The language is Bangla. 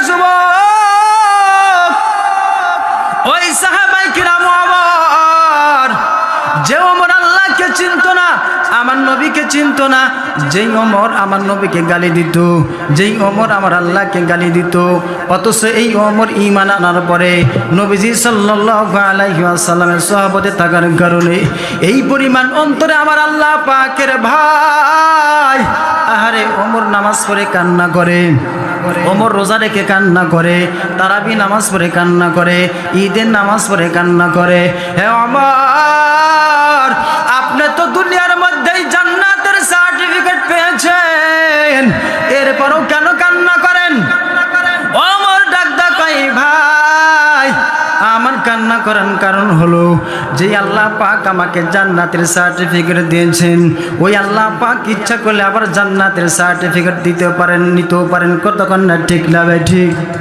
যুবক, ওই সাহাবায়ে কিরাম আবার যে ওমর আল্লাহকে চিনত না, আমার নবীকে চিনত না, যেই ওমর আমার নবীকে গালি দিত, যেই ওমর আমার আল্লাহকে গালি দিত, অথচ এই ওমর ঈমান আনার পরে নবীজি সাল্লাল্লাহু আলাইহি ওয়াসাল্লামের সাহাবতে থাকার কারণে এই পরিমাণ অন্তরে আমার আল্লাহ পাকের ভাই, আহারে ওমর নামাজ পড়ে কান্না করে, ওমর রোজা রেখে কান্না করে, তারাবি নামাজ পড়ে কান্না করে, ঈদের নামাজ পড়ে কান্না করে। হে ওমর, আপনি তো দুনিয়ার মধ্যেই জান্নাতের সার্টিফিকেট পেয়েছেন, এরপরও কেন কান্না করেন? ওমর ডাক কই ভাই, আমার কান্না করার কারণ হলো যে আল্লাহ পাক আমাকে জান্নাতের সার্টিফিকেট দিয়েছেন, ওই আল্লাহ পাক ইচ্ছা করলে আবার জান্নাতের সার্টিফিকেট দিতে পারেন, নিতেও পারেন। কতক্ষণ না ঠিক না ভাই ঠিক?